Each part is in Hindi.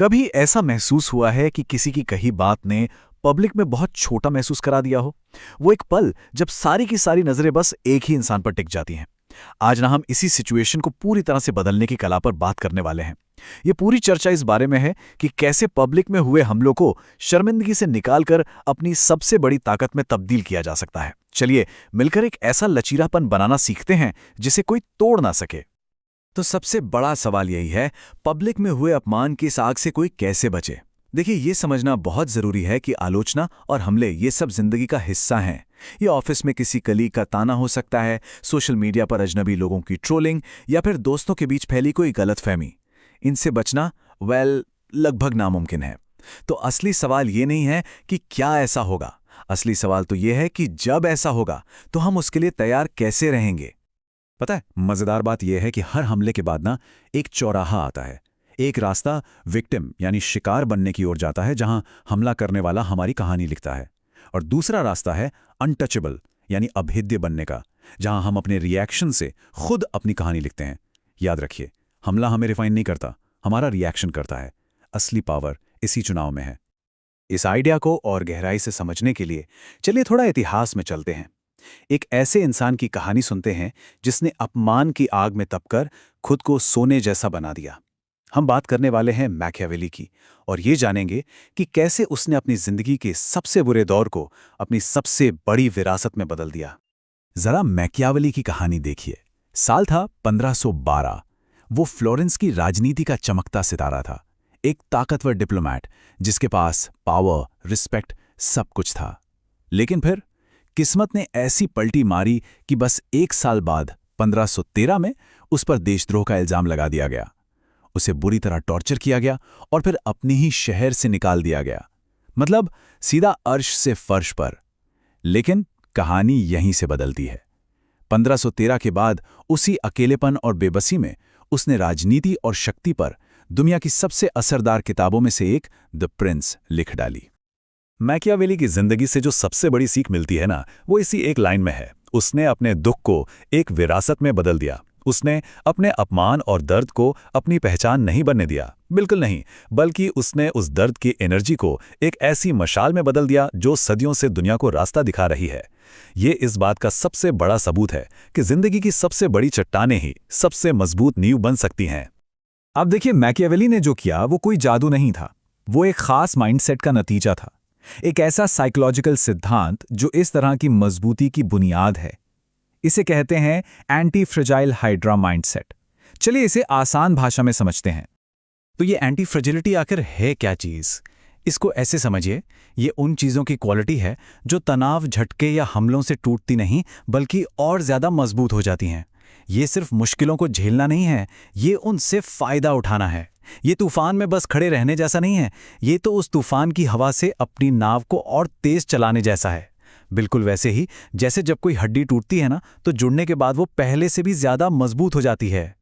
कभी ऐसा महसूस हुआ है कि किसी की कही बात ने पब्लिक में बहुत छोटा महसूस करा दिया हो? वो एक पल जब सारी की सारी नजरें बस एक ही इंसान पर टिक जाती हैं। आज ना हम इसी सिचुएशन को पूरी तरह से बदलने की कला पर बात करने वाले हैं। ये पूरी चर्चा इस बारे में है कि कैसे पब्लिक में हुए हमलों को शर्मिंदगी से निकालकर अपनी सबसे बड़ी ताकत में तब्दील किया जा सकता है। चलिए मिलकर एक ऐसा लचीलापन बनाना सीखते हैं जिसे कोई तोड़ ना सके। तो सबसे बड़ा सवाल यही है, पब्लिक में हुए अपमान की इस आग से कोई कैसे बचे? देखिए, ये समझना बहुत जरूरी है कि आलोचना और हमले ये सब जिंदगी का हिस्सा हैं। ये ऑफिस में किसी कलीग का ताना हो सकता है, सोशल मीडिया पर अजनबी लोगों की ट्रोलिंग या फिर दोस्तों के बीच फैली कोई गलतफहमी। इनसे बचना लगभग नामुमकिन है। तो असली सवाल ये नहीं है कि क्या ऐसा होगा, असली सवाल तो ये है कि जब ऐसा होगा तो हम उसके लिए तैयार कैसे रहेंगे। पता है, मजेदार बात यह है कि हर हमले के बाद ना एक चौराहा आता है। एक रास्ता विक्टिम यानी शिकार बनने की ओर जाता है, जहां हमला करने वाला हमारी कहानी लिखता है, और दूसरा रास्ता है अनटचेबल यानी अभेद्य बनने का, जहां हम अपने रिएक्शन से खुद अपनी कहानी लिखते हैं। याद रखिए, हमला हमें रिफाइन नहीं करता, हमारा रिएक्शन करता है। असली पावर इसी चुनाव में है। इस आइडिया को और गहराई से समझने के लिए चलिए थोड़ा इतिहास में चलते हैं। एक ऐसे इंसान की कहानी सुनते हैं जिसने अपमान की आग में तपकर खुद को सोने जैसा बना दिया। हम बात करने वाले हैं मैकियावेली की, और ये जानेंगे कि कैसे उसने अपनी जिंदगी के सबसे बुरे दौर को अपनी सबसे बड़ी विरासत में बदल दिया। जरा मैकियावेली की कहानी देखिए। साल था 1512। वो फ्लोरेंस की राजनीति का चमकता सितारा था, एक ताकतवर डिप्लोमैट जिसके पास पावर, रिस्पेक्ट, सब कुछ था। लेकिन फिर किस्मत ने ऐसी पलटी मारी कि बस एक साल बाद 1513 में उस पर देशद्रोह का इल्जाम लगा दिया गया। उसे बुरी तरह टॉर्चर किया गया और फिर अपने ही शहर से निकाल दिया गया, मतलब सीधा अर्श से फर्श पर। लेकिन कहानी यहीं से बदलती है। 1513 के बाद उसी अकेलेपन और बेबसी में उसने राजनीति और शक्ति पर दुनिया की सबसे असरदार किताबों में से एक द प्रिंस लिख डाली। मैकियावेली की जिंदगी से जो सबसे बड़ी सीख मिलती है ना, वो इसी एक लाइन में है। उसने अपने दुख को एक विरासत में बदल दिया। उसने अपने अपमान और दर्द को अपनी पहचान नहीं बनने दिया, बिल्कुल नहीं, बल्कि उसने उस दर्द की एनर्जी को एक ऐसी मशाल में बदल दिया जो सदियों से दुनिया को रास्ता दिखा रही है। ये इस बात का सबसे बड़ा सबूत है कि जिंदगी की सबसे बड़ी चट्टानें ही सबसे मजबूत नींव बन सकती हैं। अब देखिए, मैकियावेली ने जो किया वो कोई जादू नहीं था, वो एक खास माइंडसेट का नतीजा था। एक ऐसा साइकोलॉजिकल सिद्धांत जो इस तरह की मजबूती की बुनियाद है। इसे कहते हैं एंटी फ्रेजाइल हाइड्रा माइंडसेट। चलिए इसे आसान भाषा में समझते हैं। तो ये एंटी फ्रेजिलिटी आखिर है क्या चीज? इसको ऐसे समझिए, ये उन चीजों की क्वालिटी है जो तनाव, झटके या हमलों से टूटती नहीं बल्कि और ज्यादा मजबूत हो जाती हैं। ये सिर्फ मुश्किलों को झेलना नहीं है, ये उनसे फायदा उठाना है। ये तूफान में बस खड़े रहने जैसा नहीं है, ये तो उस तूफान की हवा से अपनी नाव को और तेज चलाने जैसा है। बिल्कुल वैसे ही जैसे जब कोई हड्डी टूटती है ना, तो जुड़ने के बाद वो पहले से भी ज्यादा मजबूत हो जाती है।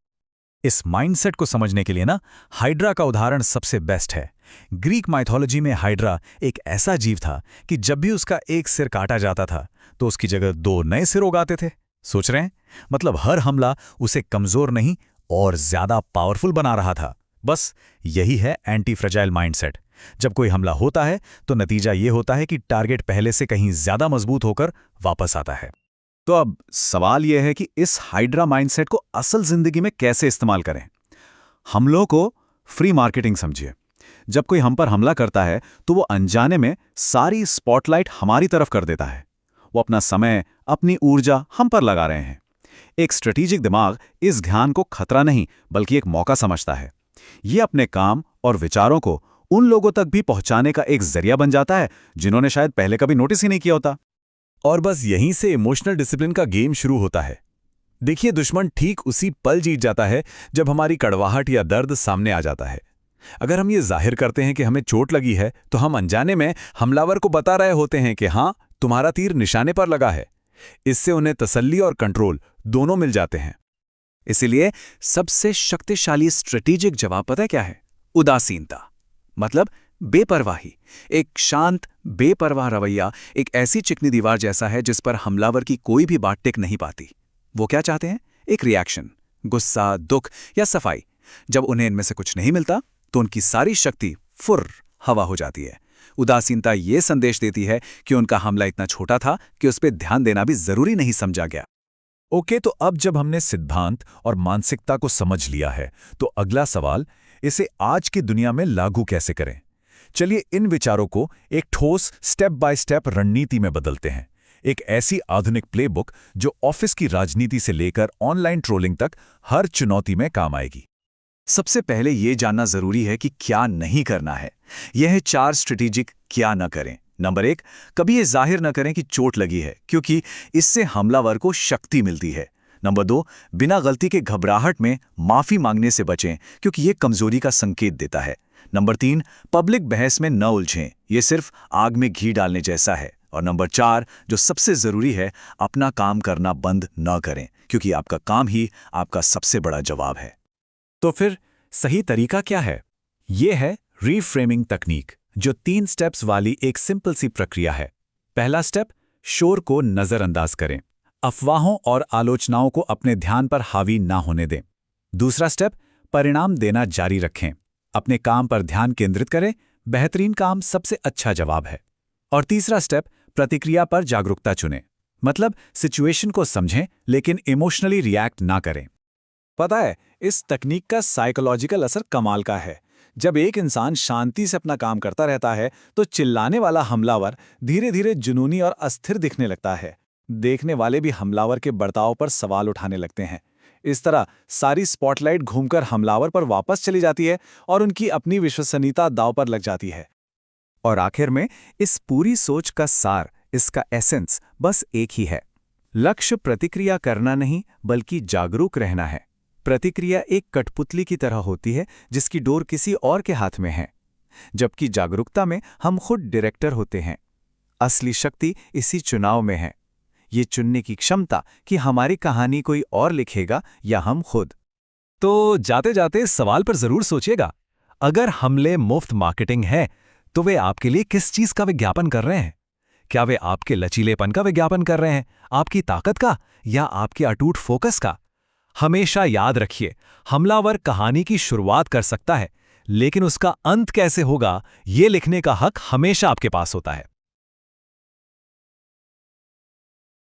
इस माइंडसेट को समझने के लिए ना, हाइड्रा का उदाहरण सबसे बेस्ट है। ग्रीक माइथोलॉजी में हाइड्रा एक ऐसा जीव था कि जब भी उसका एक सिर काटा जाता था तो उसकी जगह 2 नए सिर उगाते थे। सोच रहे हैं? मतलब हर हमला उसे कमजोर नहीं और ज्यादा पावरफुल बना रहा था। बस यही है एंटी फ्रेजाइल माइंडसेट। जब कोई हमला होता है तो नतीजा ये होता है कि टारगेट पहले से कहीं ज्यादा मजबूत होकर वापस आता है। तो अब सवाल यह है कि इस हाइड्रा माइंडसेट को असल जिंदगी में कैसे इस्तेमाल करें। हमलों को फ्री मार्केटिंग समझिए। जब कोई हम पर हमला करता है तो वो अनजाने में सारी स्पॉटलाइट हमारी तरफ कर देता है। वो अपना समय, अपनी ऊर्जा हम पर लगा रहे हैं। एक स्ट्रेटेजिक दिमाग इस ध्यान को खतरा नहीं बल्कि एक मौका समझता है। ये अपने काम और विचारों को उन लोगों तक भी पहुंचाने का एक जरिया बन जाता है जिन्होंने शायद पहले कभी नोटिस ही नहीं किया होता। और बस यहीं से इमोशनल डिसिप्लिन का गेम शुरू होता है। देखिए, दुश्मन ठीक उसी पल जीत जाता है जब हमारी कड़वाहट या दर्द सामने आ जाता है। अगर हम ये जाहिर करते हैं कि हमें चोट लगी है, तो हम अनजाने में हमलावर को बता रहे होते हैं कि हाँ, तुम्हारा तीर निशाने पर लगा है। इससे उन्हें तसल्ली और कंट्रोल दोनों मिल जाते हैं। इसीलिए सबसे शक्तिशाली स्ट्रेटेजिक जवाब पता है क्या है? उदासीनता, मतलब बेपरवाही। एक शांत, बेपरवाह रवैया एक ऐसी चिकनी दीवार जैसा है जिस पर हमलावर की कोई भी बात टिक नहीं पाती। वो क्या चाहते हैं? एक रिएक्शन, गुस्सा, दुख या सफाई। जब उन्हें इनमें से कुछ नहीं मिलता तो उनकी सारी शक्ति फुर्र हवा हो जाती है। उदासीनता ये संदेश देती है कि उनका हमला इतना छोटा था कि उस पर ध्यान देना भी जरूरी नहीं समझा गया। ओके, तो अब जब हमने सिद्धांत और मानसिकता को समझ लिया है, तो अगला सवाल, इसे आज की दुनिया में लागू कैसे करें? चलिए इन विचारों को एक ठोस स्टेप बाय स्टेप रणनीति में बदलते हैं। एक ऐसी आधुनिक प्लेबुक जो ऑफिस की राजनीति से लेकर ऑनलाइन ट्रोलिंग तक हर चुनौती में काम आएगी। सबसे पहले ये जानना जरूरी है कि क्या नहीं करना है। यह है 4 स्ट्रेटेजिक क्या न करें। नंबर 1, कभी ये जाहिर न करें कि चोट लगी है, क्योंकि इससे हमलावर को शक्ति मिलती है। नंबर 2, बिना गलती के घबराहट में माफी मांगने से बचें, क्योंकि ये कमजोरी का संकेत देता है। नंबर 3, पब्लिक बहस में न उलझें, ये सिर्फ आग में घी डालने जैसा है। और नंबर 4, जो सबसे जरूरी है, अपना काम करना बंद न करें, क्योंकि आपका काम ही आपका सबसे बड़ा जवाब है। तो फिर सही तरीका क्या है? ये है रीफ्रेमिंग तकनीक, जो 3 स्टेप्स वाली एक सिंपल सी प्रक्रिया है। पहला स्टेप, शोर को नजरअंदाज करें। अफवाहों और आलोचनाओं को अपने ध्यान पर हावी ना होने दें। दूसरा स्टेप, परिणाम देना जारी रखें। अपने काम पर ध्यान केंद्रित करें, बेहतरीन काम सबसे अच्छा जवाब है। और तीसरा स्टेप, प्रतिक्रिया पर जागरूकता चुनें। मतलब सिचुएशन को समझें लेकिन इमोशनली रिएक्ट ना करें। पता है, इस तकनीक का साइकोलॉजिकल असर कमाल का है। जब एक इंसान शांति से अपना काम करता रहता है तो चिल्लाने वाला हमलावर धीरे धीरे जुनूनी और अस्थिर दिखने लगता है। देखने वाले भी हमलावर के बर्ताव पर सवाल उठाने लगते हैं। इस तरह सारी स्पॉटलाइट घूमकर हमलावर पर वापस चली जाती है और उनकी अपनी विश्वसनीयता दांव पर लग जाती है। और आखिर में इस पूरी सोच का सार, इसका एसेंस बस एक ही है। लक्ष्य प्रतिक्रिया करना नहीं, बल्कि जागरूक रहना है। प्रतिक्रिया एक कठपुतली की तरह होती है जिसकी डोर किसी और के हाथ में है, जबकि जागरूकता में हम खुद डायरेक्टर होते हैं। असली शक्ति इसी चुनाव में है, ये चुनने की क्षमता कि हमारी कहानी कोई और लिखेगा या हम खुद। तो जाते जाते सवाल पर जरूर सोचिएगा, अगर हमले मुफ्त मार्केटिंग है तो वे आपके लिए किस चीज का विज्ञापन कर रहे हैं? क्या वे आपके लचीलेपन का विज्ञापन कर रहे हैं, आपकी ताकत का, या आपके अटूट फोकस का? हमेशा याद रखिए, हमलावर कहानी की शुरुआत कर सकता है, लेकिन उसका अंत कैसे होगा ये लिखने का हक हमेशा आपके पास होता है।